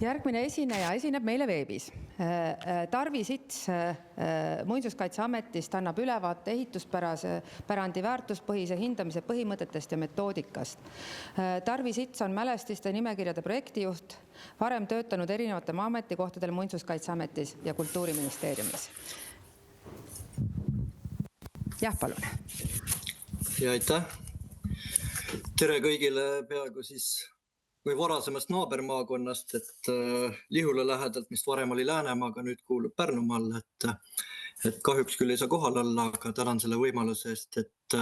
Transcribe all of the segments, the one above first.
Järgmine esineja esineb meile veebis. Tarvi Sits Muinsuskaitseametist annab ülevaate ehituspärandi väärtuspõhise hindamise põhimõtetest ja metoodikast. Tarvi Sits on mälestiste nimekirjade projektijuht, varem töötanud erinevate ametikohtadel Muinsuskaitseametis ja Kultuuriministeeriumis. Jah, palun. Ja aitäh. Tere kõigile peaaegu või varasemast naabermaakonnast, et Lihula lähedalt, mis varem oli Läänemaaga, nüüd kuulub Pärnumaale, et kahjuks küll ei saa kohal olla, aga tänan selle võimaluse eest, et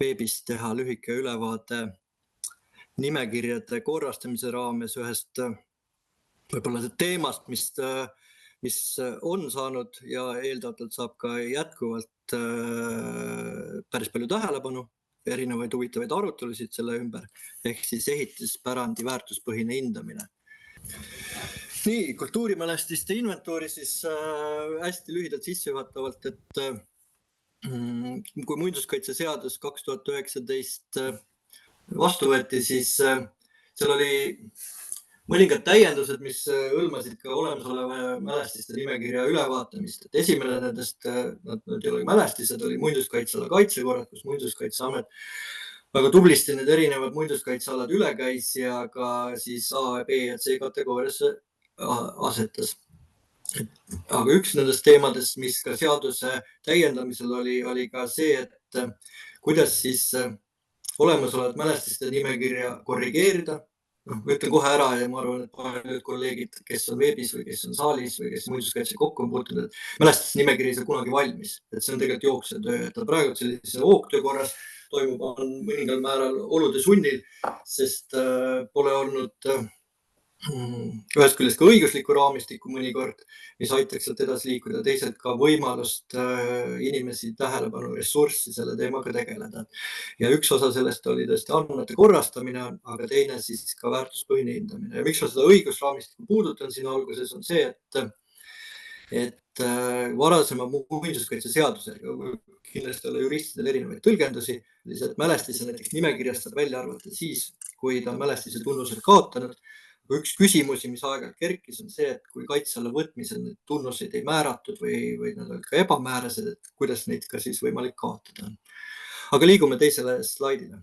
veebis teha lühike ülevaade nimekirjade korrastamise raames ühest võib-olla teemast, mis on saanud ja eeldatavalt saab ka jätkuvalt päris palju tähelepanu, erinevaid huvitavaid arutelusid selle ümber, ehk siis ehitispärandi väärtuspõhine hindamine. Nii, kultuurimälestiste inventuuri siis hästi lühidalt sissejuhatavalt, et kui muinsuskaitseseadus 2019 vastu võeti, siis seal oli mõningad täiendused, mis hõlmasid ka olemasoleva mälestiste nimekirja ülevaatamist. Et esimene nendest, nad ei ole mälestised, oli muinsuskaitseala kaitsekorrad, kus Muinsuskaitseamet väga tublisti need erinevad muinsuskaitsealad üle käis ja ka siis A, B ja C kategooriasse asetas. Aga üks nendest teemadest, mis ka seaduse täiendamisel oli ka see, et kuidas siis olemasolevat mälestiste nimekirja korrigeerida. Ütlen kohe ära ja ma arvan, et paljud kolleegid, kes on veebis või kes on saalis või kes muinsuskaitse kokku on puutunud, et mälestiste nimekiri ei saa kunagi valmis. Et see on tegelikult jooksev töö, et ta praegu sellise hoogtöö korras toimub on mõningal määral olude sunnil, sest pole olnud ühest küljest ka õiguslikku raamistikku mõnikord, mis aitaks sealt edasi liikuda, teised ka võimalust inimesi tähelepanu ressurssi selle teemaga tegeleda. Ja üks osa sellest oli tõesti andmete korrastamine, aga teine siis ka väärtuspõhine hindamine. Ja miks ma seda õigusraamistikku puudutan siin alguses on see, et varasema muinsuskaitseseadusega kindlasti ole juristidel erinevaid tõlgendusi, et mälestise näiteks nimekirjast saab välja arvata siis, kui ta mälestise tunnused kaotanud. Üks küsimusi, mis aeg-ajalt kerkis, on see, et kui kaitse alla võtmisel need tunnuseid ei määratud või nad olid ka ebamäärased, et kuidas neid ka siis võimalik kaotada. Aga liigume teisele slaidile.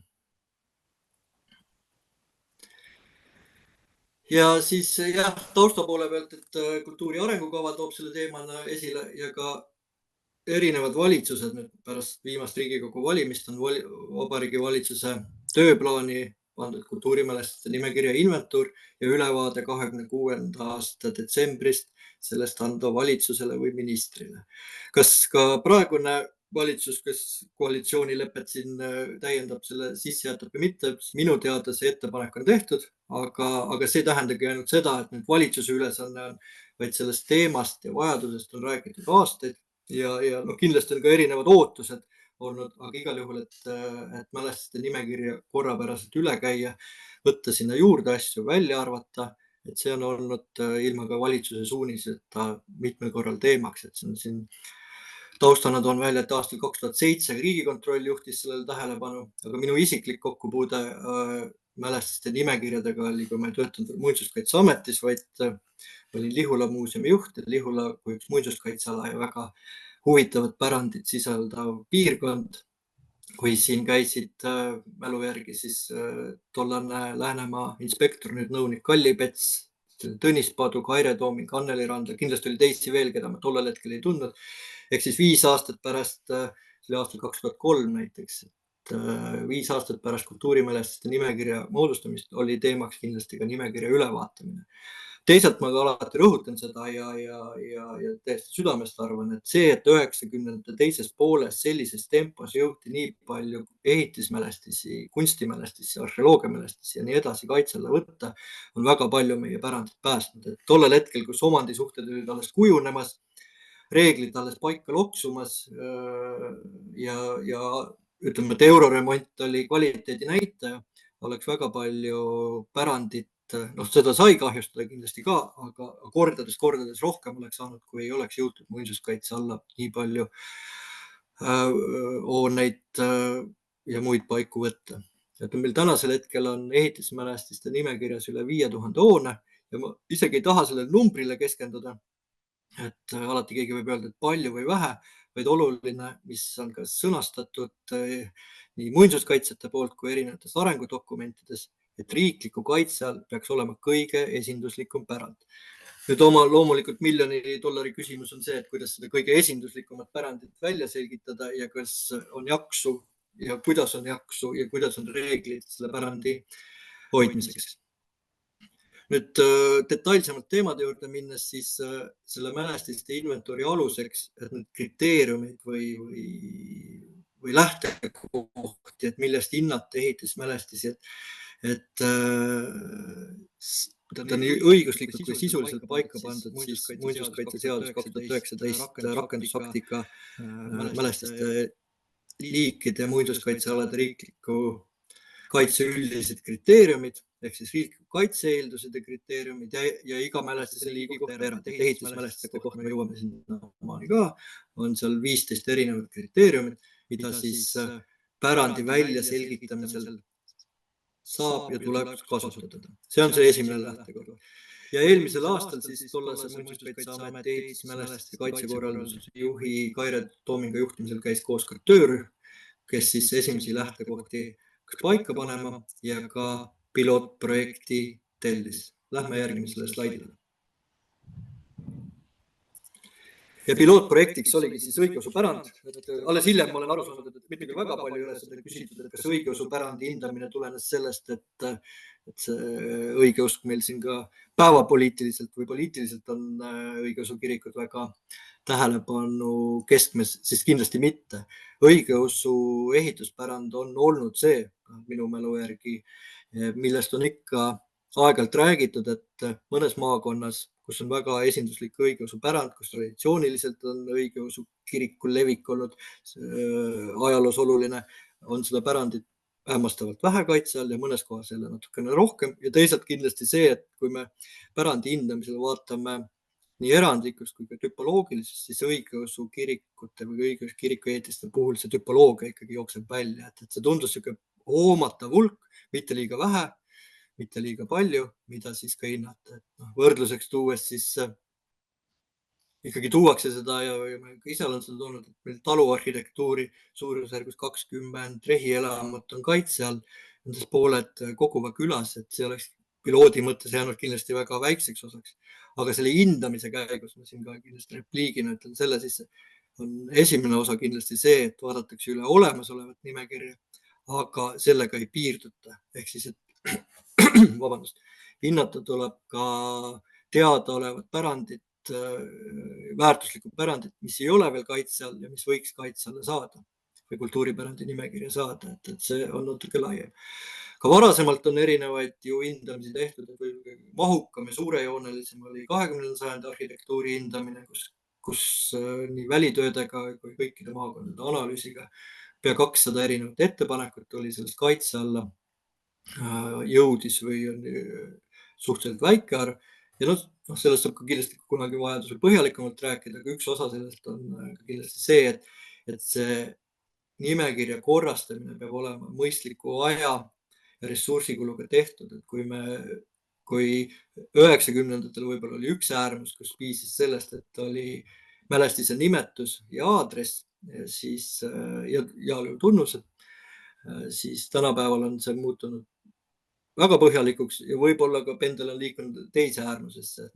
Ja siis tausta poole pealt, et kultuuri arengukava toob selle teemana esile ja ka erinevad valitsused pärast viimast Riigikogu valimist on Vabariigi Valitsuse tööplaani pandud kultuurimälestiste nimekirja inventuur ja ülevaade 26. aasta detsembrist sellest anda valitsusele või ministrile. Kas ka praegune valitsus, kes koalitsioonilepet siin täiendab selle sisse jätab või mitte, minu teada see ettepanek on tehtud, aga see tähendagi ainult seda, et nüüd valitsuse ülesanne on, vaid sellest teemast ja vajadusest on räägitud aastaid ja kindlasti on ka erinevad ootused olnud, aga igal juhul, et mälestiste nimekirja korrapäraselt üle käia, võtta sinna juurde asju, välja arvata, et see on olnud ilma ka valitsuse suuniseta mitmel korral teemaks, et see on siin taustana toon välja, et aastal 2007 Riigikontroll juhtis sellele tähelepanu, aga minu isiklik kokkupuude mälestiste nimekirjadega oli, kui ma ei töötanud Muinsuskaitseametis, vaid olin Lihula muuseumi juht ja Lihula kui üks muinsuskaitseala ja väga huvitavat pärandit sisaldav piirkond, kui siin käisid mälu järgi siis tollane Läänemaa inspektor, nüüd nõunik Kalli Pets, Tõnis Padu, Kaire Tooming, Anneli Randla, kindlasti oli teisi veel, keda ma tollel hetkel ei tundnud. Ehk siis 5 aastat pärast, see oli aastal 2003 näiteks, 5 aastat pärast kultuurimälestiste nimekirja moodustamist oli teemaks kindlasti ka nimekirja ülevaatamine. Teisalt ma ka alati rõhutan seda ja täiesti südamest arvan, et see, et 90. teises pooles sellises tempos jõuti nii palju ehitismälestisi, kunstimälestisi, arheoloogiamälestisi ja nii edasi kaitse alla võtta, on väga palju meie pärandit päästnud. Et tollel hetkel, kus omandisuhted olid alles kujunemas, reeglid alles paika loksumas ja ütleme, et euroremont oli kvaliteedi näitaja, oleks väga palju pärandit, seda sai kahjustada kindlasti ka, aga kordades rohkem oleks saanud, kui ei oleks jõutud muinsuskaitse alla nii palju hooneid ja muid paiku võtta. Et meil tänasel hetkel on ehitismälestiste nimekirjas üle 5000 hoone ja ma isegi ei taha sellele numbrile keskenduda, et alati keegi võib öelda, et palju või vähe, vaid oluline, mis on ka sõnastatud nii muinsuskaitsjate poolt kui erinevates arengudokumentides, et riikliku kaitse all peaks olema kõige esinduslikum pärand. Nüüd oma loomulikult $1 miljoni küsimus on see, et kuidas seda kõige esinduslikumat pärandit välja selgitada ja kas on jaksu ja kuidas on reeglid selle pärandi hoidmiseks. Nüüd detailsemalt teemade juurde minnes, siis selle mälestiste inventuuri aluseks, et need kriteeriumid või lähtekohti, et millest hinnata ehitismälestisi, et ta on õiguslikult või sisuliselt paika pandud siis muinsuskaitseseadus 2019 rakendusaktiga mälestiste liikide ja muinsuskaitsealade riikliku kaitse üldised kriteeriumid ehk siis riikliku kaitse-eeldused ja kriteeriumid ja iga mälestise liigi kohta eraldi. Ehitismälestiste kohta me jõuame sinnamaani ka, on seal 15 erinevat kriteeriumit, mida siis pärandi välja selgitamisel saab ja tuleb kasutada. See on see esimene lähtekoht. Ja eelmisel aastal siis tollase Muinsuskaitseameti ehitismälestiste kaitsekorralduse juhi Kaire Toominga juhtimisel käis koos ka töörühm, kes siis esimesi lähtekohti paika panema ja ka pilootprojekti tellis. Lähme järgmisele slaidile. Ja pilootprojektiks oligi siis õigeusupärand. Alles hiljem ma olen aru saanud, et mitte väga palju üles seda küsitud, et kas õigeusupärandi hindamine tulenes sellest, et see õigeusk meil siin ka päevapoliitiliselt või poliitiliselt on õigeusu kirikud väga tähelepanu keskmes, siis kindlasti mitte. Õigeusu ehituspärand on olnud see, minu mälu järgi, millest on ikka aeg-ajalt räägitud, et mõnes maakonnas, kus on väga esinduslik õigeusupärand, kus traditsiooniliselt on õigeusu kirikul levik olnud ajaloos oluline, on seda pärandit hämmastavalt vähe kaitse all ja mõnes kohas jälle natukene rohkem. Ja teisalt kindlasti see, et kui me pärandi hindamisel vaatame nii erandlikust kui ka tüpoloogilisest, siis õigeusu kirikute või õigeusu kirikuehitiste puhul see tüpoloogia ikkagi jookseb välja. Et see tundus niisugune hoomatav hulk, mitte liiga vähe, mitte liiga palju, mida siis ka hinnata. Võrdluseks tuues siis ikkagi tuuakse seda ja ise olen seda toonud, et meil taluarhitektuuri suurusjärgus 20 rehielamut on kaitse all, nendest pooled Koguva külas, et see oleks piloodi mõttes jäänud kindlasti väga väikseks osaks. Aga selle hindamise käigus, ma siin ka kindlasti repliigina ütlen selle sisse, on esimene osa kindlasti see, et vaadatakse üle olemasolevat nimekirja, aga sellega ei piirduta. Ehk siis, et hinnata tuleb ka teadaolevat pärandit, väärtuslikku pärandit, mis ei ole veel kaitse all ja mis võiks kaitse alla saada või kultuuripärandi nimekirja saada, et see on natuke laiem. Ka varasemalt on erinevaid ju hindamisi tehtud, et mahukam ja suurejoonelisem oli 20. sajandi arhitektuuri hindamine, kus nii välitöödega kui kõikide maakondade analüüsiga pea 200 erinevat ettepanekut oli sellest kaitse alla jõudis või on suhteliselt väike arv. Ja sellest saab ka kindlasti kunagi vajadusel põhjalikumalt rääkida, aga üks osa sellest on kindlasti see, et see nimekirja korrastamine peab olema mõistliku aja ja ressursikuluga tehtud. Et kui 90ndatel võib-olla oli üks äärmus, kus piisis sellest, et oli mälestise nimetus ja aadress ja tunnused, siis tänapäeval on see muutunud väga põhjalikuks ja võib-olla ka pendel on liikunud teise äärmusesse.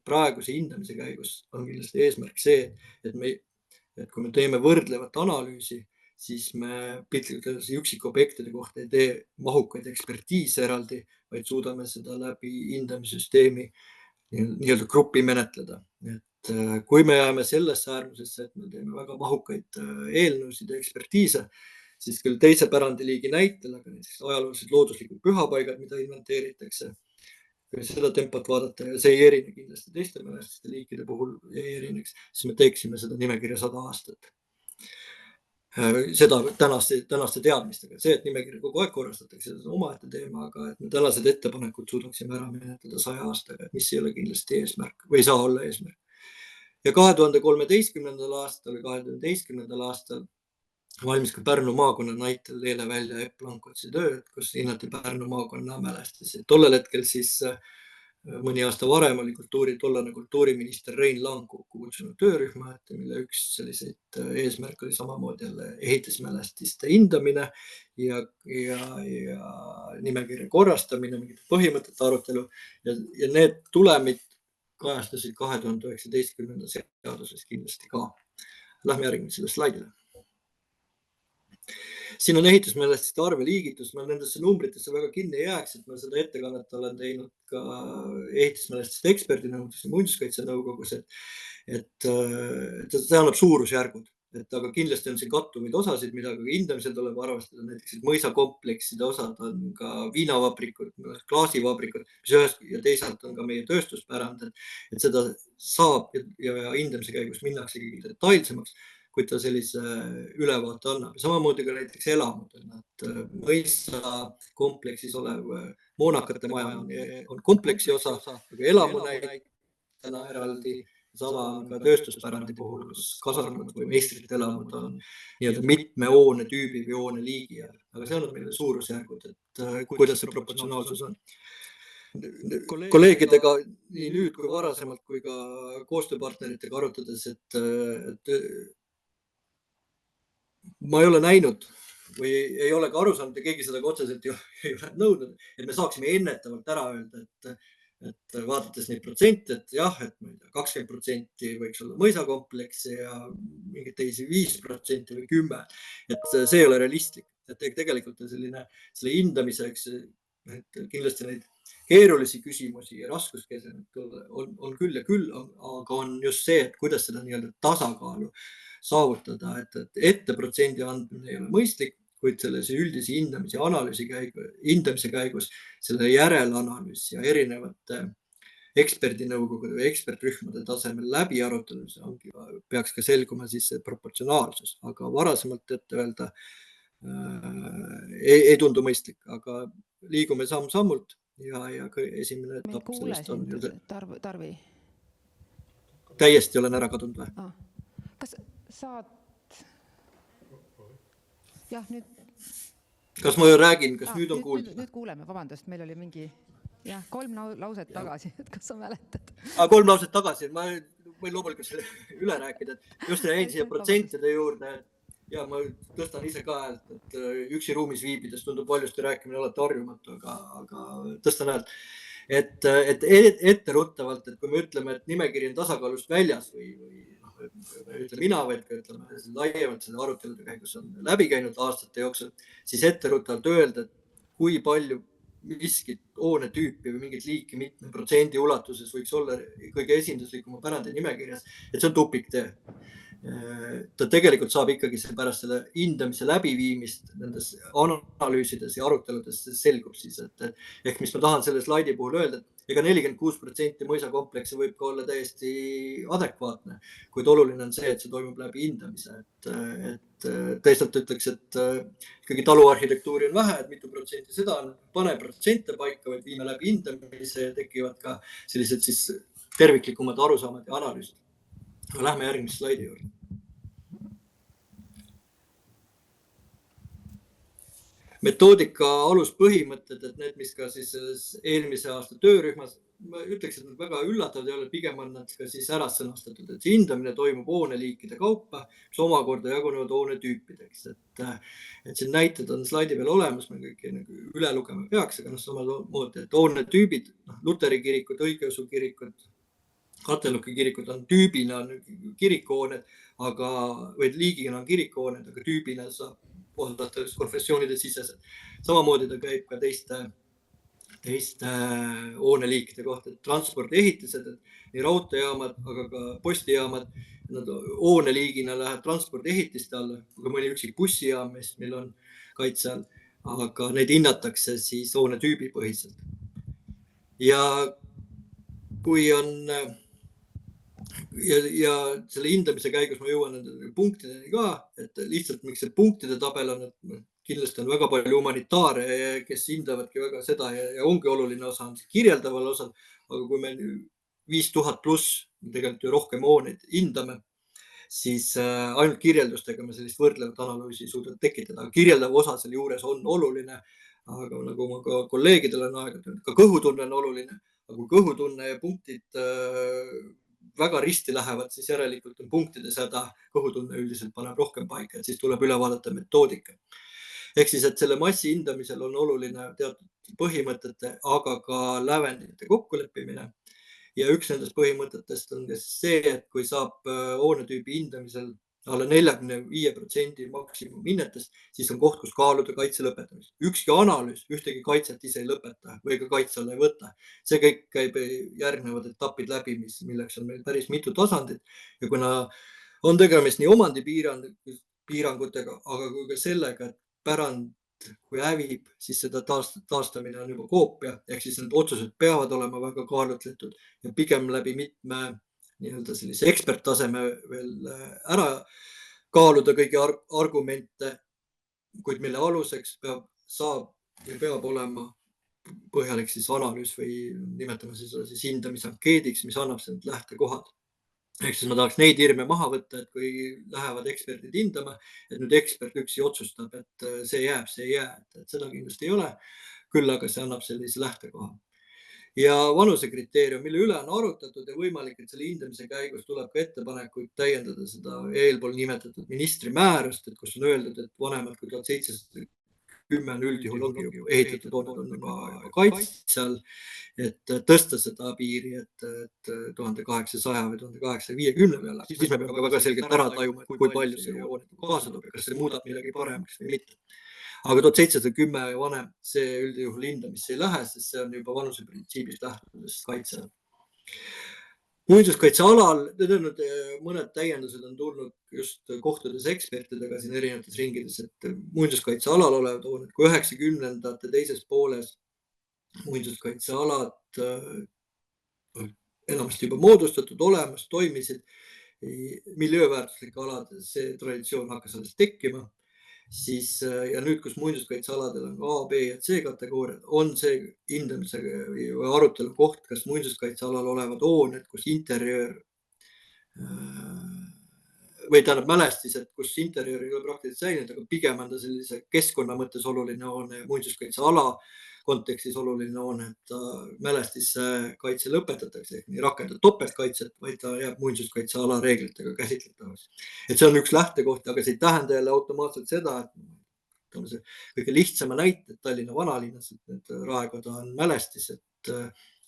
Praeguse hindamise käigus on kindlasti eesmärk see, et kui me teeme võrdlevat analüüsi, siis me piltlikult üksikobjektide kohta ei tee mahukaid ekspertiise eraldi, vaid suudame seda läbi hindamissüsteemi nii-öelda gruppi menetleda. Et kui me jääme sellesse äärmusesse, et me teeme väga mahukaid eelnõusid ja ekspertiise, siis küll teise pärandiliigi näitel, aga näiteks ajaloolised looduslikud pühapaigad, mida inventeeritakse, kui seda tempot vaadata ja see ei erine kindlasti teiste mälestiste liikide puhul ei erineks, siis me teeksime seda nimekirja 100 aastat. Seda tänaste teadmistega. See, et nimekirja kogu aeg korrastatakse, see on omaette teema, aga et me tänased ettepanekud suudaksime ära menetleda 100 aastaga, mis ei ole kindlasti eesmärk või ei saa olla eesmärk. Ja 2013. aastal valmis ka Pärnu maakonna näitel Leele välja Epp Lankotsi töö, kus hinnati Pärnu maakonna mälestisi. Tollel hetkel siis mõni aasta varem oli tollane kultuuriminister Rein Lang kokku kutsunud töörühma, mille üks selliseid eesmärk oli samamoodi jälle ehitismälestiste hindamine ja nimekirja korrastamine, mingite põhimõtete arutelu ja need tulemid kajastasid 2019. seaduses kindlasti ka. Lähme järgmisele slaidile. Siin on ehitusmälestiste arve liigitus, ma nendesse numbritesse väga kinni ei jääks, et ma seda ettekannet olen teinud ka ehitusmälestiste eksperdinõukogus ja muinsuskaitsenõukogus, et see annab suurusjärgud, aga kindlasti on siin kattuvaid osasid, mida ka hindamisel tuleb arvestada, näiteks mõisakomplekside osad on ka viinavabrikud, klaasivabrikud, mis ühest ja teisalt on ka meie tööstuspärand, et seda saab ja hindamise käigus minnaksegi detailsemaks, kui ta sellise ülevaate annab. Samamoodi ka näiteks elamud, et mõisakompleksis olev moonakate maja on kompleksi osa, aga elamu näitena eraldi, sama on ka tööstuspärandi puhul, kus kasarmud või meistrite elamud on nii-öelda mitme hoone tüübi või hoone liigi all. Aga see annab meile suurusjärgud, et kuidas see proportsionaalsus on. Kolleegidega nii nüüd kui varasemalt kui ka koostööpartneritega arutades, et ma ei ole näinud või ei ole ka aru saanud ja keegi seda ka otseselt ei ole nõudnud, et me saaksime ennetavalt ära öelda, et vaadates neid protsente, et jah, et 20% võiks olla mõisakompleks ja mingeid teisi 5% või 10%, et see ei ole realistlik. Et tegelikult selle hindamiseks, et kindlasti neid keerulisi küsimusi ja raskuskese on küll ja küll, aga on just see, et kuidas seda nii-öelda tasakaalu saavutada, et etteprotsendi andmine ei ole mõistlik, kuid sellise üldise hindamise käigus selle järelanalüüs ja erinevate eksperdinõukogude või ekspertrühmade tasemel läbi arutelus peaks ka selguma siis see proportsionaalsus, aga varasemalt ette öelda ei tundu mõistlik, aga liigume samm-sammult ja esimene etapp sellest on Tarvi. Täiesti olen ära kadunud või? Kas saad... Jah, nüüd... Kas ma räägin, kas nüüd on kuulda? Nüüd kuuleme, vabandust, meil oli mingi 3 lauset tagasi, et kas sa mäletad? 3 lauset tagasi, ma võin loomulikult selle üle rääkida, et just jäin siia protsentide juurde ja ma tõstan ise ka häält, et üksi ruumis viibides tundub valjusti rääkimine alati harjumatu, aga tõstan häält. Et etteruttavalt, et kui me ütleme, et nimekiri on tasakaalust väljas või ütle mina, vaid ka ütleme laiemalt selle arutelude käigus on läbi käinud aastate jooksul, siis etteruttavalt öelda, et kui palju miskit hoone tüüpi või mingit liiki mitme protsendi ulatuses võiks olla kõige esinduslikuma pärandi nimekirjas, et see on tupiktee. Ta tegelikult saab ikkagi pärast selle hindamise läbiviimist nendes analüüsides ja aruteludes selgub siis, et ehk mis ma tahan selle slaidi puhul öelda, et ega 46% mõisakompleksi võib ka olla täiesti adekvaatne, kuid oluline on see, et see toimub läbi hindamise, et teisalt ütleks, et ikkagi taluarhitektuuri on vähe, et mitu protsenti seda on, pane protsente paika, vaid viime läbi hindamise ja tekivad ka sellised siis terviklikumad arusaamad ja analüüsid. Lähme järgmise slaidi juurde. Metoodika aluspõhimõtted, et need, mis ka siis eelmise aasta töörühmas, ma ütleks, et nad väga üllatavad ei ole, pigem on nad ka siis ära sõnastatud, et hindamine toimub hooneliikide kaupa, mis omakorda jagunevad hoonetüüpideks. Et siin näited on slaidi peal olemas, me kõiki üle lugema peaks, aga samamoodi, et hoonetüübid, Luteri kirikud, õigeusu kirikud, Kateluki kirikud on tüübina kirikuhooned, või liigina on kirikuhooned, aga tüübina saab kohaldada konfessioonide siseselt. Samamoodi ta käib ka teiste hooneliikide kohta, transpordiehitised, nii raudteejaamad, aga ka postijaamad, nad hooneliigina läheb transpordiehitiste alla, aga mõni üksik bussijaam, mis meil on kaitse all, aga neid hinnatakse siis hoonetüübi põhiselt. Ja kui on ja selle hindamise käigus ma jõuan nende punktideni ka, et lihtsalt miks see punktide tabel on, et kindlasti on väga palju humanitaare, kes hindavadki väga seda ja ongi oluline osa on kirjeldaval osal, aga kui me 5000 pluss, tegelikult ju rohkem hooneid hindame, siis ainult kirjeldustega me sellist võrdlevat analüüsi ei suuda tekitada. Kirjeldav osa selle juures on oluline, aga nagu ma ka kolleegidele on aeg-ajalt, ka kõhutunne on oluline, aga kui kõhutunne ja punktid väga risti lähevad, siis järelikult on punktides häda, kõhutunne üldiselt paneb rohkem paika, et siis tuleb üle vaadata metoodika. Ehk siis, et selle massi hindamisel on oluline teatud põhimõtete, aga ka lävendite kokkuleppimine. Ja üks nendest põhimõtetest on see, et kui saab hoonetüübi hindamisel alla 45% maksimumhinnetest, siis on koht, kus kaaluda kaitse lõpetamist. Ükski analüüs ühtegi kaitset ise ei lõpeta või ka kaitse alla ei võta. See kõik käib järgnevad etapid läbi, milleks on meil päris mitu tasandit. Ja kuna on tegemist nii omandipiirangutega, aga kui ka sellega, et pärand, kui hävib, siis seda taastamine on juba koopia, ehk siis need otsused peavad olema väga kaalutletud ja pigem läbi mitme sellise eksperttaseme veel ära kaaluda kõigi argumente, kuid mille aluseks peab olema põhjalik siis analüüs või nimetame siis hindamisankeediks, mis annab need lähtekohad. Ehk siis ma tahaks neid hirme maha võtta, et kui lähevad eksperdid hindama, et nüüd ekspert üksi otsustab, et see jääb, see ei jää, et seda kindlasti ei ole. Küll aga see annab sellise lähtekoha. Ja vanusekriteerium, mille üle on arutatud ja võimalik, et selle hindamise käigus tuleb ka ettepanekuid täiendada seda eelpool nimetatud ministri määrust, et kus on öeldud, et vanemad kui 1710 on üldjuhul ongi ehitatud hooned on juba kaitse all, et tõsta seda piiri, et 1800 või 1850 peale. Siis me peame väga selgelt ära tajuma, et kui palju see hoonet kaasa toob, kas see muudab midagi paremaks või mitte. Aga 1710 vanem, see üldjuhul hindamisse ei lähe, sest see on juba vanuse printsiibist lähtudes kaitse. Muinsuskaitsealal, mõned täiendused on tulnud just kohtudes ekspertidega siin erinevates ringides, et muinsuskaitsealal olevad hooned, kui 90ndate teises pooles muinsuskaitsealad enamasti juba moodustatud, olemas, toimisid, miljööväärtuslike alade, see traditsioon hakkas alles tekkima. Siis, ja nüüd, kus muinsuskaitsealadel on A, B ja C kategooriad, on see hindamise või arutelu koht, kas muinsuskaitsealal olevad hooned, kus interjöör või tähendab mälestised, kus interjöör ei ole praktiliselt säilinud, aga pigem on ta sellise keskkonna mõttes oluline hoone ja muinsuskaitseala kontekstis oluline hoone, et mälestise kaitse lõpetatakse, ehk nii rakendada topeltkaitset, vaid ta jääb muinsuskaitseala reeglitega käsitletavaks. Et see on üks lähtekoht, aga see ei tähenda jälle automaatselt seda, et kõige lihtsama näite Tallinna vanalinnas, et need raekoda on mälestis, et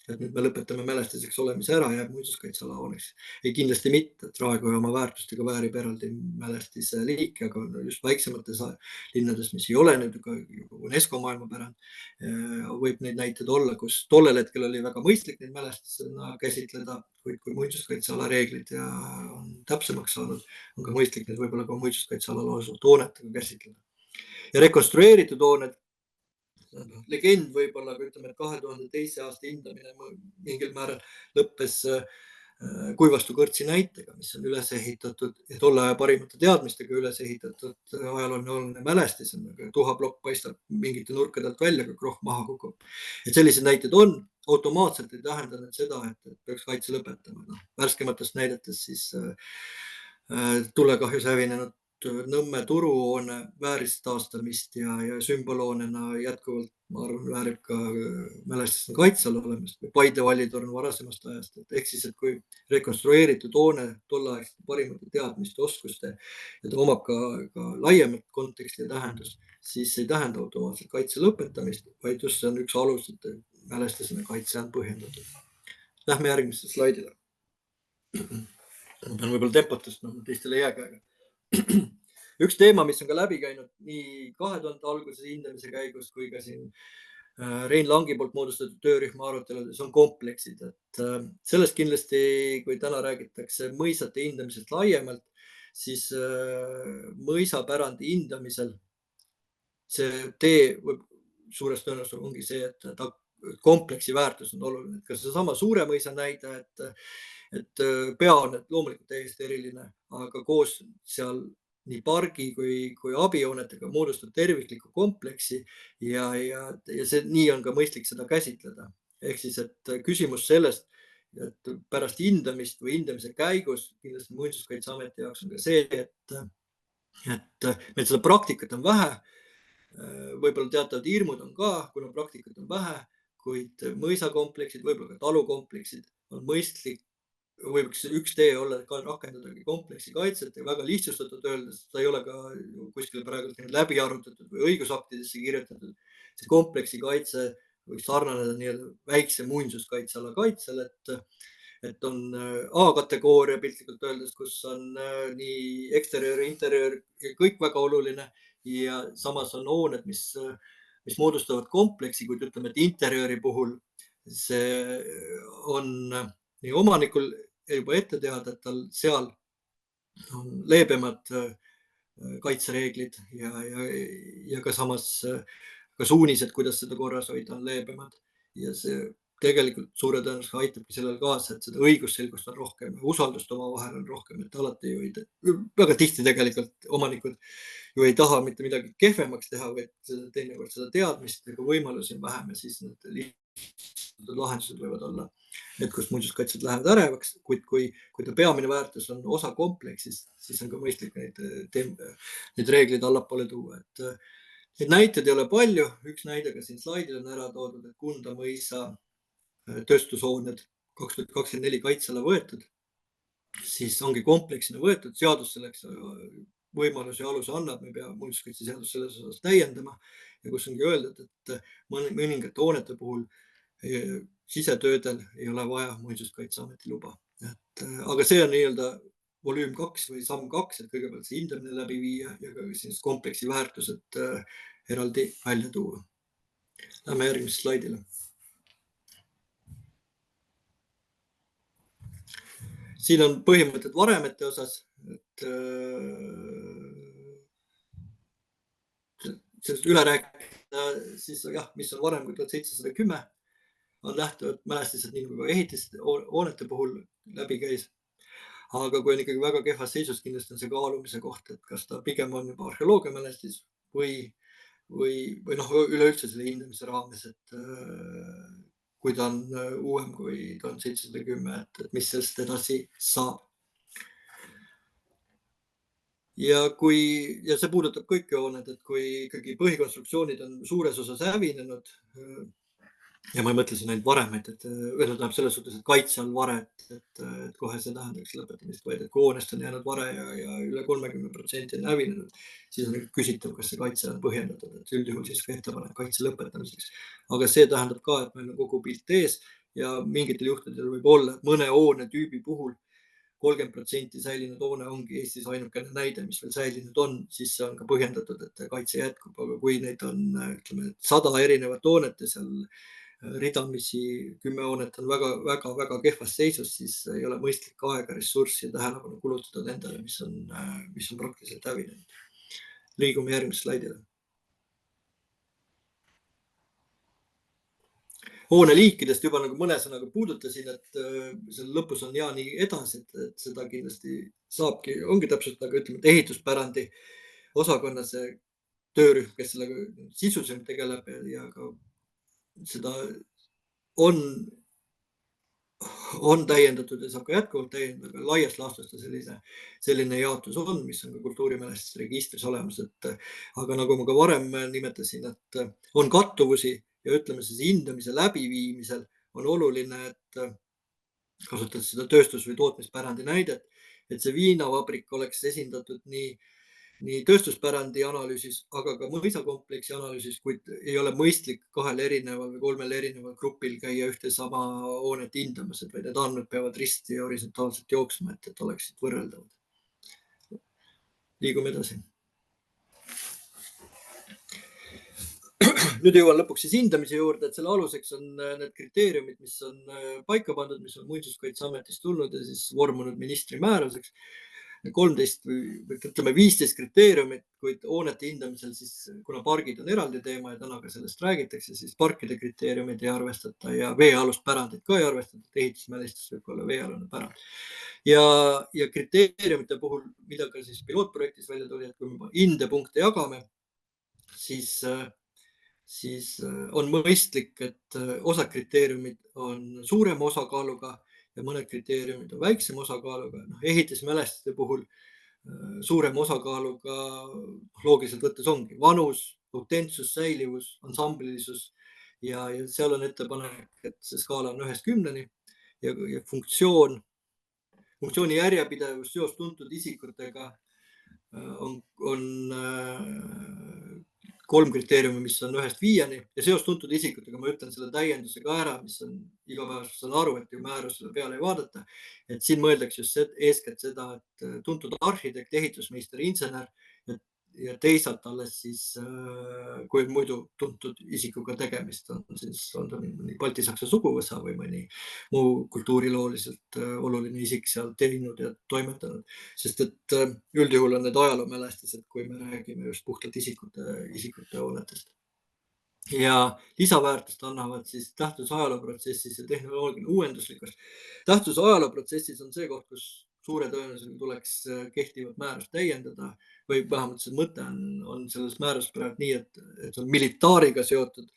nüüd me lõpetame mälestiseks olemise ära ja muinsuskaitseala hooneks. Ei, kindlasti mitte, et raekoja oma väärtustega väärib eraldi mälestise liiki, aga just väiksemates linnades, mis ei ole nüüd UNESCO maailmapärand, võib neid näiteid olla, kus tollel hetkel oli väga mõistlik neid mälestisena käsitleda, kuid kui muinsuskaitseala reeglid ja on täpsemaks saanud, on ka mõistlik neid võib-olla ka muinsuskaitsealal asuvat hoonetega käsitleda. Ja rekonstrueeritud hooned, legend võib-olla, aga ütleme, et 2002. aasta hindamine mingil määral lõppes Kuivastu kõrtsi näitega, mis on üles ehitatud ja tolle aja parimate teadmistega üles ehitatud ajalooline mälestis, tuhaplokk paistab mingite nurkade alt välja, kui krohv maha kukub. Et sellised näited on, automaatselt ei tähenda seda, et peaks kaitse lõpetama. Värskematest näidetest siis tulekahjus hävinenud Nõmme turuhoone vääristaastamist ja sümbolhoonena jätkuvalt, ma arvan, väärib ka mälestisena kaitse all olemist või Paide Vallitorn varasemast ajast. Ehk siis, et kui rekonstrueeritud hoone tolleaegsete parimate teadmiste, oskuste ja ta omab ka laiemat konteksti ja tähendust, siis ei tähenda automaatselt kaitse lõpetamist, vaid just see on üks alus, et mälestisena kaitse on põhjendatud. Lähme järgmisse slaidile. Ma pean võib-olla tempot tõstma, teistele ei jää käega. Üks teema, mis on ka läbi käinud nii 2000 alguses hindamise käigus kui ka siin Rein Langi poolt moodustatud töörühma aruteludes on kompleksid. Et sellest kindlasti, kui täna räägitakse mõisate hindamisest laiemalt, siis mõisapärandi hindamisel see tee suures tõenäosusega ongi see, et kompleksi väärtus on oluline. Kas see sama suure mõisa näide, et pea on loomulikult täiesti eriline, aga koos seal nii pargi kui abihoonetega moodustab tervikliku kompleksi ja see nii on ka mõistlik seda käsitleda. Ehk siis, et küsimus sellest, et pärast hindamist või hindamise käigus kindlasti Muinsuskaitseameti jaoks on ka see, et meil seda praktikat on vähe, võib-olla teatavad hirmud on ka, kuna praktikat on vähe, kuid mõisakompleksid, võib-olla ka talukompleksid on mõistlik, või üks tee olla ka rakendadagi kompleksi kaitset ja väga lihtsustatud öeldes, ta ei ole ka kuskil praegu läbi arutatud või õigusaktidesse kirjutatud. See kompleksi kaitse võiks sarnaneda nii-öelda väikse muinsuskaitseala kaitsel, et on A-kategooria piltlikult öeldes, kus on nii eksterjöör, interjöör ja kõik väga oluline ja samas on hooned, mis moodustavad kompleksi, kuid ütleme, et interjööri puhul see on nii omanikul juba ette teada, et tal seal on leebemad kaitsereeglid ja ka samas ka suunised, kuidas seda korras hoida, on leebemad ja see tegelikult suure tõenäosusega aitabki sellele kaasa, et seda õigusselgust on rohkem, usaldust omavahel on rohkem, et alati ju väga tihti tegelikult omanikud ju ei taha mitte midagi kehvemaks teha, vaid teinekord seda teadmist ega võimalusi on vähem ja siis need lihtsalt lahendused võivad olla need, kus muinsuskaitsjad lähevad ärevaks, kuid kui ta peamine väärtus on osa kompleksist, siis on ka mõistlik neid reegleid allapoole tuua. Neid näiteid ei ole palju, üks näide ka siin slaidil on ära toodud, et Kunda mõisa tööstushooned 2024 kaitsele võetud, siis ongi kompleksina võetud, seadus selleks võimalusi ja aluse annab, me peame muinsuskaitseseadust selles osas täiendama ja kus ongi öeldud, et mõningate hoonete puhul sisetöödel ei ole vaja muinsuskaitseameti luba. Aga see on nii-öelda volüüm 2 või samm 2, et kõigepealt see hindamine läbi viia ja ka siis kompleksi väärtused eraldi välja tuua. Lähme järgmise slaidile. Siin on põhimõtted varemete osas, et sellest üle rääkida, siis jah, mis on varem kui 1710, on lähtuvalt mälestised nii nagu ehitishoonete puhul läbi käis. Aga kui on ikkagi väga kehvas seisus, kindlasti on see kaalumise koht, et kas ta pigem on juba arheoloogia mälestis või üleüldse selle hindamise raames, et kui ta on uuem kui 1710, et mis sellest edasi saab. Ja see puudutab kõiki hooned, et kui ikkagi põhikonstruktsioonid on suures osas hävinenud, ja ma ei mõtle siin ainult varemeid, et tähendab selles suhtes, et kaitse all vare, et kohe see tähendaks lõpetamist, vaid et kui hoonest on jäänud vare ja üle 30% on hävinenud, siis on küsitav, kas see kaitse on põhjendatud, et üldjuhul siis ka ettepanek kaitse lõpetamiseks. Aga see tähendab ka, et meil on kogu pilt ees ja mingitel juhtudel võib olla, et mõne hoone tüübi puhul 30% säilinud hoone ongi Eestis ainukene näide, mis veel säilinud on, siis see on ka põhjendatud, et kaitse jätkub, aga kui neid on, ütleme, 100 erinevat hoonet ja seal ridamisi 10 hoonet on väga kehvas seisus, siis ei ole mõistlik aega, ressurssi ja tähelepanu kulutada nendele, mis on praktiliselt hävinenud. Liigume järgmise slaidile. Hooneliikidest juba nagu mõne sõnaga puudutasin, et selle lõpus on ja nii edasi, et seda kindlasti saabki, ongi täpselt nagu ütleme, et ehituspärandi osakonna see töörühm, kes sellega sisuliselt tegeleb ja ka seda on täiendatud ja saab ka jätkuvalt täiendada, laias laastus selline jaotus on, mis on ka kultuurimälestiste registris olemas, aga nagu ma ka varem nimetasin, et on kattuvusi ja ütleme siis hindamise läbiviimisel on oluline, et kasutades seda tööstus- või tootmispärandi näidet, et see viinavabrik oleks esindatud nii tööstuspärandi analüüsis, aga ka mõisakompleksi analüüsis, kuid ei ole mõistlik 2 erineval või 3 erineval grupil käia ühte sama hoonet hindamas, et need andmed peavad risti ja horisontaalselt jooksma, et oleksid võrreldavad. Liigume edasi. Nüüd jõuan lõpuks siis hindamise juurde, et selle aluseks on need kriteeriumid, mis on paika pandud, mis on Muinsuskaitseametist tulnud ja siis vormunud ministri määruseks. 13 või ütleme 15 kriteeriumit, kuid hoonete hindamisel siis, kuna pargid on eraldi teema ja täna ka sellest räägitakse, siis parkide kriteeriumid ei arvestata ja veealust pärandit ka ei arvestata, ehitusmälestis võib olla veealune pärand. Ja kriteeriumite puhul, mida ka siis pilootprojektis välja tuli, et kui me hindepunkte jagame, siis on mõistlik, et osa kriteeriumid on suurema osakaaluga ja mõned kriteeriumid on väiksema osakaaluga. Ehitismälestiste puhul suurema osakaaluga loogiliselt võttes ongi vanus, autentsus, säilivus, ansamblilisus ja seal on ettepanek, et see skaala on 1-10 ja funktsiooni järjepidevus seos tuntud isikutega on 3 kriteeriumi, mis on 1-5 ja seos tuntud isikutega, ma ütlen selle täienduse ka ära, mis on igapäevaselt, saan aru, et ju määrusele peale ei vaadata. Et siin mõeldakse just eeskätt seda, et tuntud arhitekt, ehitusmeister, insener ja teisalt alles siis, kui muidu tuntud isikuga tegemist on, siis on ta mõni baltisaksa suguvõsa või mõni muu kultuurilooliselt oluline isik seal teinud ja toimetanud. Sest et üldjuhul on need ajaloomälestised, kui me räägime just puhtalt isikute hoonetest. Ja lisaväärtust annavad siis tähtsus ajalooprotsessis ja tehnoloogiline uuenduslikkus. Tähtsus ajalooprotsessis on see koht, kus suure tõenäosusega tuleks kehtivat määrust täiendada või vähemalt see mõte on selles määrus praegu nii, et on militaariga seotud.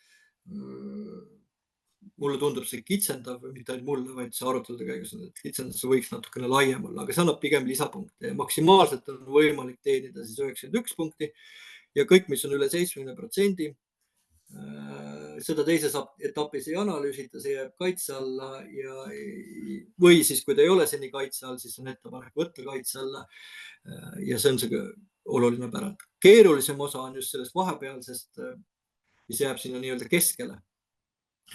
Mulle tundub see kitsendav või mitte ainult mulle, vaid see arutelude käigus on, et kitsendus võiks natukene laiem olla, aga see annab pigem lisapunkte ja maksimaalselt on võimalik teenida siis 91 punkti ja kõik, mis on üle 70%, seda teises etapis ei analüüsita, see jääb kaitse alla või siis, kui ta ei ole seni kaitse all, siis on ettepanek võtta kaitse alla. Ja see on see oluline pärand. Keerulisem osa on just sellest vahepealsest, mis jääb sinna nii-öelda keskele.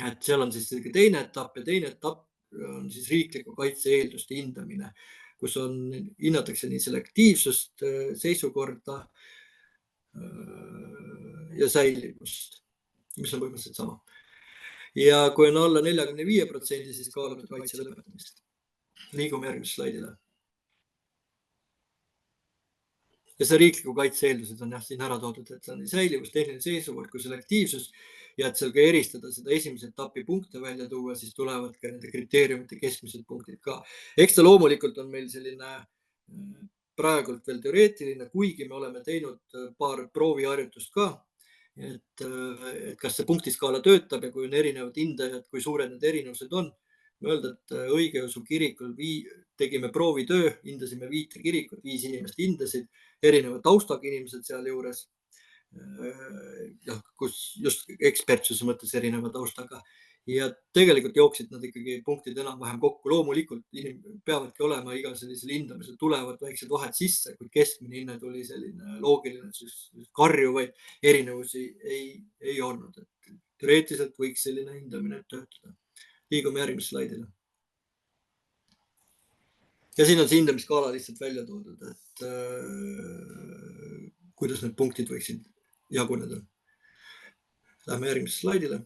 Et seal on siis teine etapp ja teine etapp on siis riikliku kaitse eelduste hindamine, kus hinnatakse nii selektiivsust, seisukorda ja säilivust, mis on põhimõtteliselt sama. Ja kui on alla 45%, siis kaalume kaitse lõpetamist. Liigume järgmise slaidile. Ja see riikliku kaitse eeldused on siin ära toodud, et see on nii säilivus, tehniline seisukord kui selektiivsus ja et seal ka eristada seda esimese etapi punkte välja tuua, siis tulevad ka nende kriteeriumite keskmised punktid ka. Eks ta loomulikult on meil selline praegult veel teoreetiline, kuigi me oleme teinud paar prooviharjutust ka, et kas see punktiskaala töötab ja kui on erinevad hindajad, kui suured need erinevused on. Öelda, et õigeusu kirikul tegime proovitöö, hindasime 5 kirikut, 5 inimest hindasid, erinevad taustaga inimesed seal juures, kus just ekspertsuse mõttes erineva taustaga. Ja tegelikult jooksid nad ikkagi punktid enam-vähem kokku. Loomulikult peavadki olema iga sellisel hindamisel tulevad väiksed vahed sisse, kui keskmine hinne tuli selline loogiline, siis karjuvaid erinevusi ei olnud. Teoreetiliselt võiks selline hindamine töötada. Liigume järgmise slaidile. Ja siin on see hindamiskaala lihtsalt välja toodud, et kuidas need punktid võiksid jaguneda. Lähme järgmise slaidile.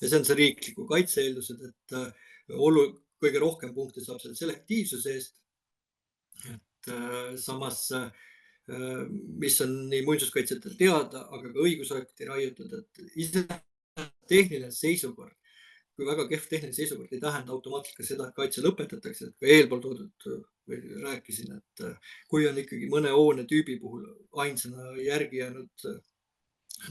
Ja see on see riikliku kaitse eeldused, et kõige rohkem punkte saab selle selektiivsuse eest. Et samas, mis on nii muinsuskaitsjatel teada, aga ka õigusakti raiutud, et ise tehniline seisukord, kui väga kehv tehniline seisukord ei tähenda automaatselt ka seda, et kaitse lõpetatakse, et ka eelpool toodud või rääkisin, et kui on ikkagi mõne hoone tüübi puhul ainsana järgi jäänud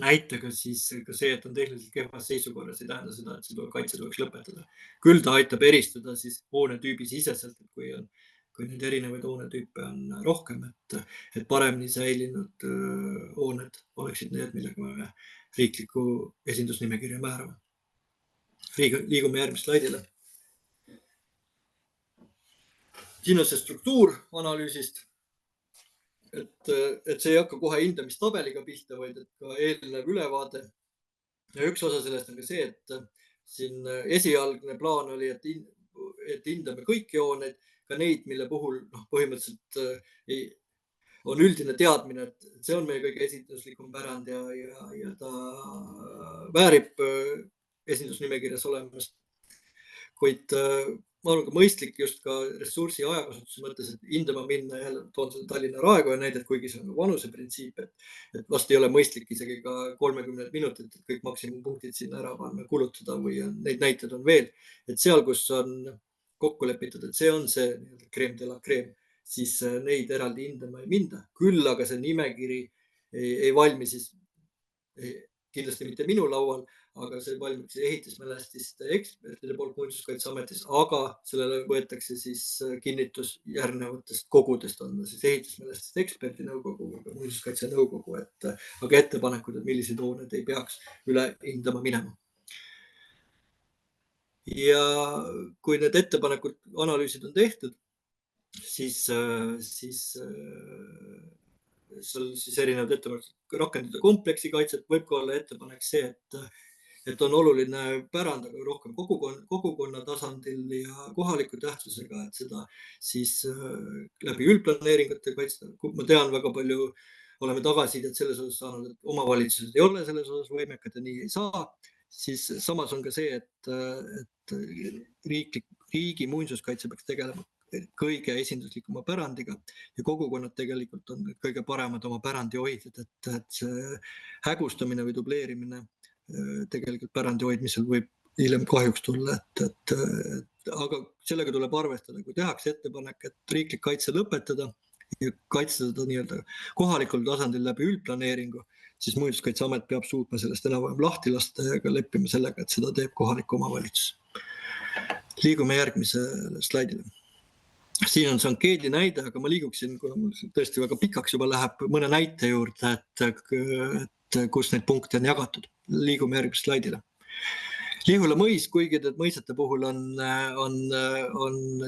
näitega, siis ka see, et on tehniliselt kehvas seisukorras, ei tähenda seda, et see kaitse tuleks lõpetada. Küll ta aitab eristada siis hoone tüübi siseselt, et kui neid erinevaid hoonetüüpe on rohkem, et paremini säilinud hooned oleksid need, millega me riikliku esindusnimekirja määrame. Liigume järgmist slaidile. Siin on see struktuur analüüsist, et see ei hakka kohe hindamistabeliga pihta, vaid et ka eelnev ülevaade. Ja üks osa sellest on ka see, et siin esialgne plaan oli, et hindame kõiki hooneid, ka neid, mille puhul põhimõtteliselt on üldine teadmine, et see on meie kõige esinduslikum pärand ja ta väärib esindusnimekirjas olemast. Kuid ma olen ka mõistlik just ka ressursi ajakasutuse mõttes, et hindama minna, jälle toon selle Tallinna Raekoja näidet, kuigi see on vanuse printsiip, et vast ei ole mõistlik isegi ka 30 minutit, et kõik maksimumpunktid sinna ära panna, kulutada või neid näiteid on veel. Et seal, kus on kokku lepitud, et see on see crème de la crème, siis neid eraldi hindama ei minda. Küll aga see nimekiri ei valmi siis kindlasti mitte minu laual, aga see valmitakse ehitismälestiste ekspertide poolt Muinsuskaitseametis, aga sellele võetakse siis kinnitus järgnevatest kogudest, on siis ehitismälestiste eksperdi nõukogu või Muinsuskaitse nõukogu, aga ettepanekud, et millised hooned ei peaks üle hindama minema. Ja kui need ettepanekud, analüüsid on tehtud, siis seal siis erinevad ettepanekud rakendada kompleksikaitset, võib ka olla ettepanek see, et on oluline pärand, aga rohkem kogukonna tasandil ja kohaliku tähtsusega, et seda siis läbi üldplaneeringute kaitsta. Ma tean väga palju, oleme tagasisidet selles osas saanud, et omavalitsused ei ole selles osas võimekad ja nii ei saa. Siis samas on ka see, et riigi muinsuskaitse peaks tegelema kõige esinduslikuma pärandiga ja kogukonnad tegelikult on kõige paremad oma pärandi hoidjad, et see hägustamine või dubleerimine tegelikult pärandi hoidmisel võib hiljem kahjuks tulla, aga sellega tuleb arvestada, kui tehakse ettepanek, et riiklik kaitse lõpetada ja kaitsta seda nii-öelda kohalikul tasandil läbi üldplaneeringu, siis Muinsuskaitseamet peab suutma sellest enam-vähem lahti lasta ja ka leppima sellega, et seda teeb kohalik omavalitsus. Liigume järgmisele slaidile. Siin on see ankeedi näide, aga ma liiguksin, kuna mul tõesti väga pikaks juba läheb, mõne näite juurde, et kus neid punkte on jagatud. Liigume järgmise slaidile. Lihula mõis, kuigi mõisete puhul on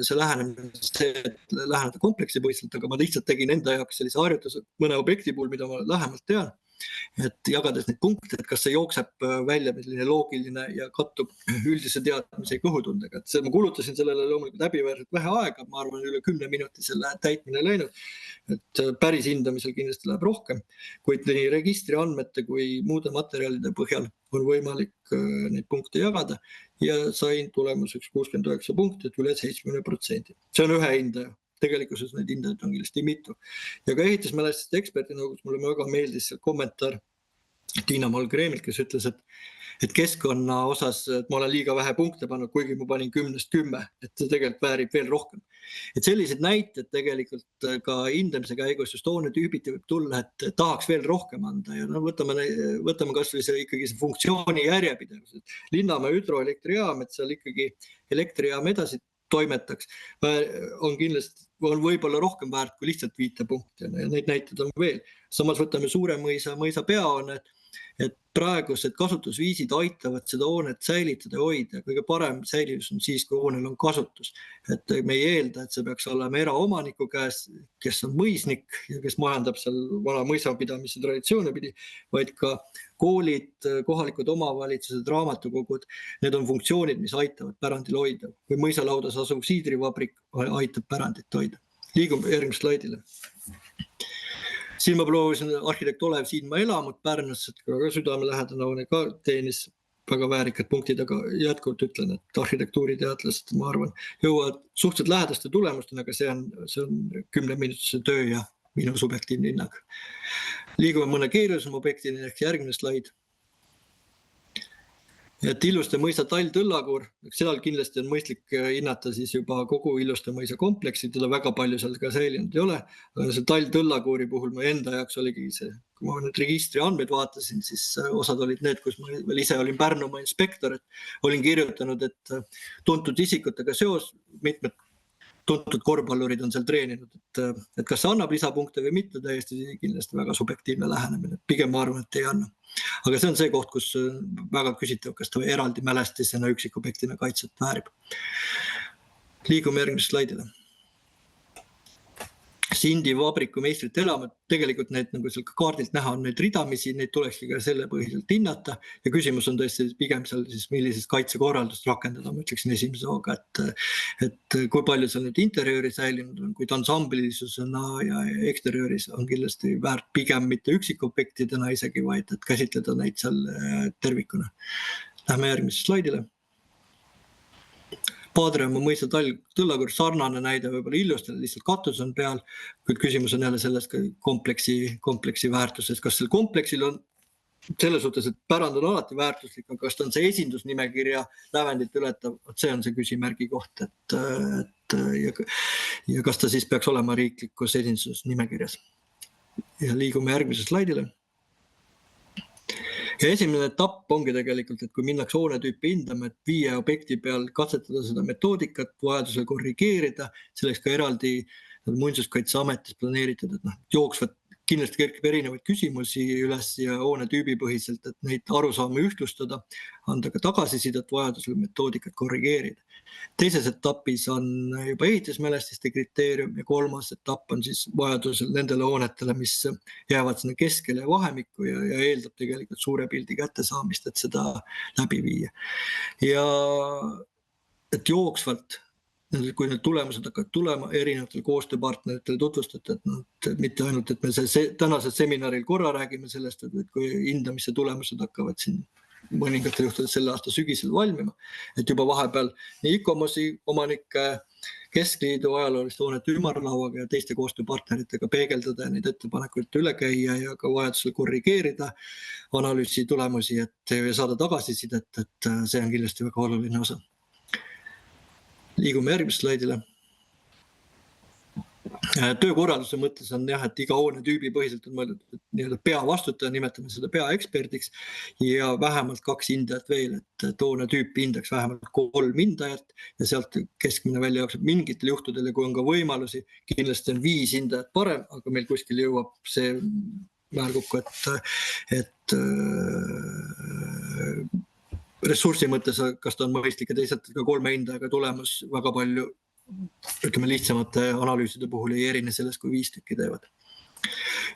see lähenemine see, et läheneda kompleksipõhiselt, aga ma lihtsalt tegin enda jaoks sellise harjutuse mõne objekti puhul, mida ma lähemalt tean, et jagades neid punkte, et kas see jookseb välja milline loogiline ja kattub üldise teadmise kõhutundega. Ma kulutasin sellele loomulikult häbiväärselt vähe aega, ma arvan üle 10 minuti selle täitmine läinud, et päris hindamisel kindlasti läheb rohkem, kuid nii registri andmete kui muude materjalide põhjal on võimalik neid punkte jagada ja sain tulemuseks 69 punkti, et üle 70%. See on ühe hindaja. Tegelikkuses neid hindajaid on kindlasti mitu. Ja ka ehitismälestiste eksperdi nõukogus mulle väga meeldis kommentaar Tiina Malgremilt, kes ütles, et keskkonna osas et ma olen liiga vähe punkte pannud, kuigi ma panin 10-st 10, et see tegelikult väärib veel rohkem. Et sellised näited tegelikult ka hindamise käigus just hoonetüübiti võib tulla, et tahaks veel rohkem anda ja võtame kas või ikkagi see funktsiooni järjepidevus. Linnamäe hüdroelektrijaam, et seal ikkagi elektrijaam edasi toimetaks, on võib-olla rohkem väärt kui lihtsalt 5 punkti ja neid näiteid on veel. Samas võtame Suure mõisa peahoone, et praegused kasutusviisid aitavad seda hoonet säilitada ja hoida. Kõige parem säilivus on siis, kui hoonel on kasutus. Et me ei eelda, et see peaks olema eraomaniku käes, kes on mõisnik ja kes majandab seal vana mõisapidamise traditsioone pidi, vaid ka koolid, kohalikud omavalitsused, raamatukogud, need on funktsioonid, mis aitavad pärandil hoida. Või mõisalaudas asuv siidrivabrik aitab pärandit hoida. Liigume järgmise slaidile. Siin ma proovisin arhitekt Olev Siidma elamut Pärnus, et ka südamelähedane hoone ka teenis väga väärikad punktid, aga jätkuvalt ütlen, et arhitektuuriteadlased, ma arvan, jõuavad suhteliselt lähedaste tulemustena, aga see on 10-minutise töö ja minu subjektiivne hinnang. Liigume mõne keerulisema objektini ehk järgmine slaid. Et Illuste mõisa Tall-Tõllakuur, seal kindlasti on mõistlik hinnata siis juba kogu Illuste mõisa kompleksi, teda väga palju seal ka säilinud ei ole, aga see Tall-Tõllakuuri puhul ma enda jaoks oligi see, kui ma nüüd registri andmeid vaatasin, siis osad olid need, kus ma veel ise olin Pärnumaa inspektor, et olin kirjutanud, et tuntud isikutega seos, mitmed tuntud korvpallurid on seal treeninud, et kas see annab lisapunkte või mitte, täiesti kindlasti väga subjektiivne lähenemine. Pigem ma arvan, et ei anna. Aga see on see koht, kus väga küsitav, kas ta eraldi mälestisena üksikobjektina kaitset väärib. Liigume järgmise slaidile. Sindi vabriku meistrite elamud, tegelikult need nagu seal kaardilt näha on neid ridamisi, neid tulekski ka selle põhiselt hinnata ja küsimus on tõesti pigem seal siis millisest kaitsekorraldust rakendada, ma ütleksin esimese hooga, et kui palju seal nüüd interjööri säilinud on, kuid ansamblisusena ja eksteriööris on kindlasti väärt pigem mitte üksikobjektidena isegi, vaid et käsitleda neid seal tervikuna. Lähme järgmise slaidile. Paadremaa mõisa Tall-Tõllakuur sarnane näide võib-olla Illustele, lihtsalt katus on peal, kuid küsimus on jälle sellest kompleksi väärtusest. Kas sel kompleksil on selles suhtes, et pärand on alati väärtuslik, aga kas ta on see esindusnimekirja lävendit ületav, see on see küsimärgi koht, ja kas ta siis peaks olema riiklikus esindusnimekirjas. Ja liigume järgmise slaidile. ja esimene etapp ongi tegelikult, et kui minnakse hoonetüüpi hindama, et 5 objekti peal katsetada seda metoodikat, vajadusel korrigeerida, selleks ka eraldi Muinsuskaitseametis planeeritud, et jooksvalt kindlasti kerkib erinevaid küsimusi üles ja hoonetüübi põhiselt, et neid arusaama ühtlustada, anda ka tagasisidet, vajadusel metoodikat korrigeerida. Teises etapis on juba ehitismälestiste kriteerium ja kolmas etapp on siis vajadusel nendele hoonetele, mis jäävad sinna keskele ja vahemikku ja eeldab tegelikult suure pildi kättesaamist, et seda läbi viia. Ja et jooksvalt, kui need tulemused hakkavad tulema, erinevatel koostööpartneritel tutvustada, et mitte ainult, et me tänasel seminaril korra räägime sellest, et kui hindamise tulemused hakkavad siin mõningatel juhtudel selle aasta sügisel valmima, et juba vahepeal nii ICOMOS-i omanike, Keskliidu ajalooliste hoonete ümarlauaga ja teiste koostööpartneritega peegeldada ja neid ettepanekuid üle käia ja ka vajadusel korrigeerida analüüsi tulemusi, et saada tagasisidet, et see on kindlasti väga oluline osa. Liigume järgmist slaidile. Töökorralduse mõttes on jah, et iga hoonetüübi põhiselt on mõeldud, et nii-öelda peavastutaja, nimetame seda peaeksperdiks ja vähemalt 2 hindajat veel, et hoonetüüpi hindaks vähemalt 3 hindajat ja sealt keskmine välja jookseb mingitel juhtudel ja kui on ka võimalusi, kindlasti on 5 hindajat parem, aga meil kuskil jõuab see määr kokku, et ressursi mõttes, kas ta on mõistlik ja teisalt ka 3 hindajaga tulemus väga palju, ütleme lihtsamate analüüside puhul ei erine sellest, kui 5 tükki teevad.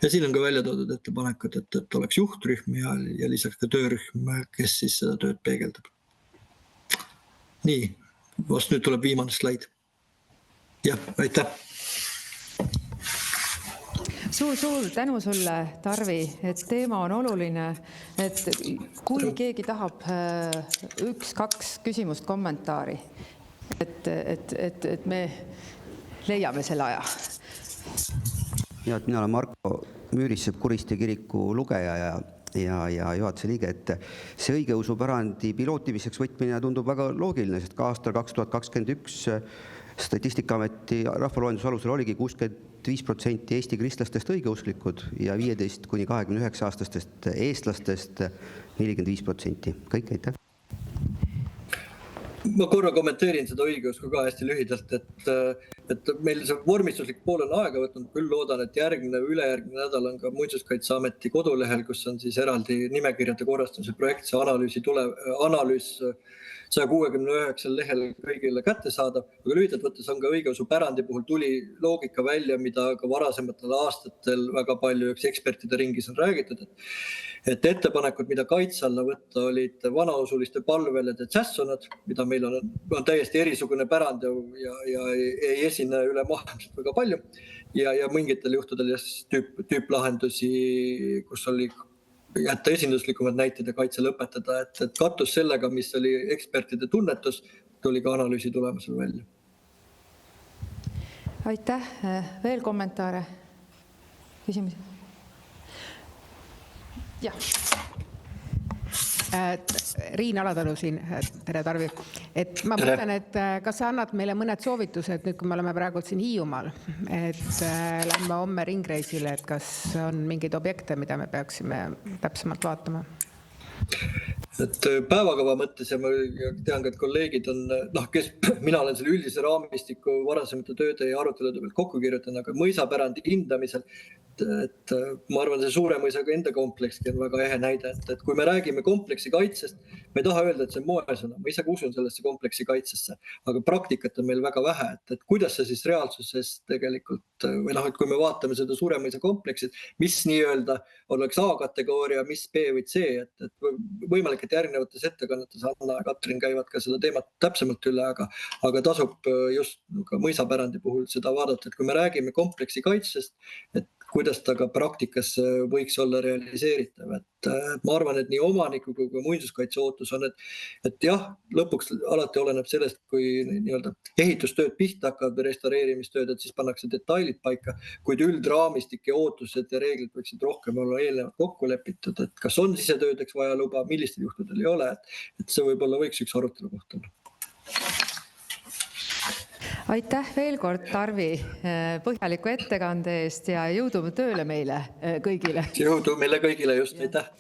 Ja siin on ka välja toodud ettepanekud, et oleks juhtrühm ja lisaks ka töörühm, kes siis seda tööd peegeldab. Nii, vast nüüd tuleb viimane slaid. Jah, aitäh. Suur tänu sulle, Tarvi, et teema on oluline, et kui keegi tahab 1-2 küsimust, kommentaari, et me leiame selle aja. Ja, mina olen Marko Müürissepp, Kuriste kiriku lugeja ja juhatuse liige, et see õigeusupärandi pilootimiseks võtmine tundub väga loogiline, sest ka aastal 2021 Statistikaameti rahvaloenduse alusel oligi 65% Eesti kristlastest õigeusklikud ja 15–29-aastastest eestlastest 45%. Kõik, aitäh. Ma korra kommenteerin seda õigeusku ka hästi lühidalt, et meil see vormistuslik pool on aega võtnud, küll loodan, et ülejärgmine nädal on ka Muinsuskaitseameti kodulehel, kus on siis eraldi nimekirjade korrastamise projekt, see analüüs 169 lehel kõigile kätte saada, aga lühidalt võttes on ka õigeusupärandi puhul tuli loogika välja, mida ka varasematel aastatel väga palju ekspertide ringis on räägitud, et ettepanekud, mida kaitse alla võtta, olid vanausuliste palveled ja džässonad, mida meil on täiesti erisugune pärand ja ei esine üle maailmast väga palju ja mingitel juhtudel tüüplahendusi, kus oli jätta esinduslikumad näited ja kaitse lõpetada, et kattus sellega, mis oli ekspertide tunnetus, tuli ka analüüsi tulemusel välja. Aitäh. Veel kommentaare? Küsimusi? Jah. Riin Alatalu siin, tere Tarvi. Et ma mõtlen, et kas sa annad meile mõned soovitused, nüüd kui me oleme praegu siin Hiiumaal, et lähme homme ringreisile, et kas on mingeid objekte, mida me peaksime täpsemalt vaatama? Et päevakava mõttes ja ma tean ka, et kolleegid on, mina olen selle üldise raamistiku varasemate tööde ja arutelude pealt kokku kirjutanud, aga mõisapärandi hindamisel, et ma arvan, see Suuremõisaga enda komplekski on väga ehe näide, et kui me räägime kompleksi kaitsest, me ei taha öelda, et see on moesõna, ma ise usun sellesse kompleksi kaitsesse, aga praktikat on meil väga vähe, et kuidas see siis reaalsuses tegelikult, või et kui me vaatame seda Suuremõisa kompleksit, mis nii-öelda oleks A-kategooria, mis B või C, et võimalik, et järgnevates ettekannetes Anna ja Katrin käivad ka seda teemat täpsemalt üle, aga tasub just ka mõisapärandi puhul seda vaadata, et kui me räägime kompleksi kaitsest, et kuidas ta ka praktikas võiks olla realiseeritav. Et ma arvan, et nii omaniku kui ka muinsuskaitse ootus on, et jah, lõpuks alati oleneb sellest, kui nii-öelda ehitustööd pihta hakkavad või restaureerimistööd, et siis pannakse detailid paika, kuid üldraamistik ja ootused ja reeglid võiksid rohkem olla eelnevalt kokku lepitud, et kas on sisetöödeks vaja luba, millistel juhtudel ei ole, et see võib-olla võiks üks arutelu koht olla. Aitäh veel kord, Tarvi, põhjaliku ettekande eest ja jõudu tööle meile kõigile. Jõudu meile kõigile just, aitäh.